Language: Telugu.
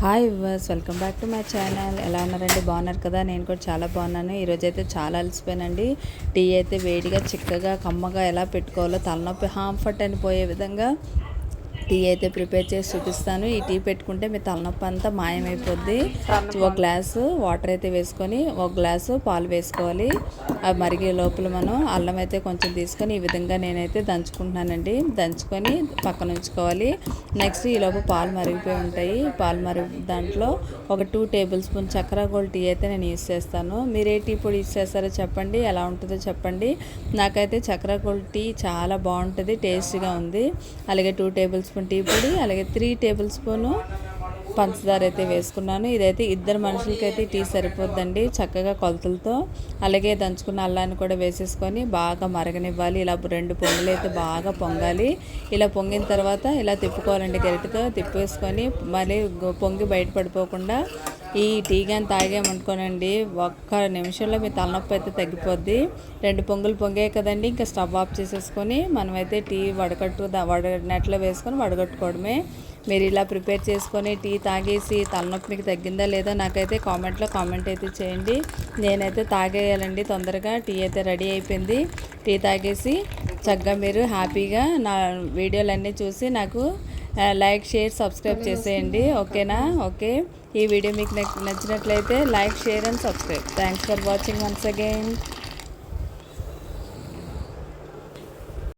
Hi viewers, welcome back to my channel. ఎలా ఉన్నారండి? బాగున్నారు కదా? నేను కూడా చాలా బాగున్నాను. ఈరోజు అయితే చాలా అలసిపోయానండి. టీ అయితే వేడిగా చిక్కగా కమ్మగా ఎలా పెట్టుకోవాలో తలనొప్పి హాంఫట్ అని పోయే విధంగా టీ అయితే ప్రిపేర్ చేసి చూపిస్తాను. ఈ టీ పెట్టుకుంటే మీ తలనొప్పి అంతా మాయమైపోద్ది. ఒక గ్లాసు వాటర్ అయితే వేసుకొని ఒక గ్లాసు పాలు వేసుకోవాలి. అవి మరిగే లోపల మనం అల్లం అయితే కొంచెం తీసుకొని ఈ విధంగా నేనైతే దంచుకుంటున్నానండి. దంచుకొని పక్కన ఉంచుకోవాలి. నెక్స్ట్ ఈలోపు పాలు మరిగిపోయి ఉంటాయి. పాలు దాంట్లో ఒక 2 టేబుల్ స్పూన్ చక్కెర గోల్డ్ టీ అయితే నేను యూస్ చేస్తాను. మీరు ఏ టీ పొడి యూస్ చేస్తారో చెప్పండి, ఎలా ఉంటుందో చెప్పండి. నాకైతే చక్కెర గోల్డ్ టీ చాలా బాగుంటుంది, టేస్టీగా ఉంది. అలాగే 2 టేబుల్ స్పూన్ టీ పొడి, అలాగే 3 టేబుల్ స్పూను పంచదార అయితే వేసుకున్నాను. ఇదైతే 2 మనుషులకైతే టీ సరిపోద్దండి చక్కగా కొలతలతో. అలాగే దంచుకున్న అల్లాన్ని కూడా వేసేసుకొని బాగా మరగనివ్వాలి. ఇలా 2 పొంగులు అయితే బాగా పొంగాలి. ఇలా పొంగిన తర్వాత ఇలా తిప్పుకోవాలండి, గరిటెతో తిప్పేసుకొని మళ్ళీ పొంగి బయటపడిపోకుండా ఈ టీ కానీ తాగామనుకోనండి ఒక్క నిమిషంలో మీ తలనొప్పి అయితే తగ్గిపోద్ది. 2 పొంగులు పొంగాయి కదండి, ఇంకా స్టవ్ ఆఫ్ చేసేసుకొని మనమైతే టీ నెట్లో వేసుకొని వడగట్టుకోవడమే. మీరు ఇలా ప్రిపేర్ చేసుకొని టీ తాగేసి తలనొప్పి మీకు తగ్గిందా లేదా నాకైతే కామెంట్ అయితే చేయండి. నేనైతే తాగేయాలండి తొందరగా. టీ అయితే రెడీ అయిపోయింది. టీ తాగేసి చక్కగా మీరు హ్యాపీగా నా వీడియోలన్నీ చూసి నాకు లైక్, షేర్, సబ్స్క్రైబ్ చేసేయండి. ఓకేనా? ఓకే. ఈ వీడియో మీకు నచ్చినట్లయితే like, share and subscribe. Thanks for watching once again.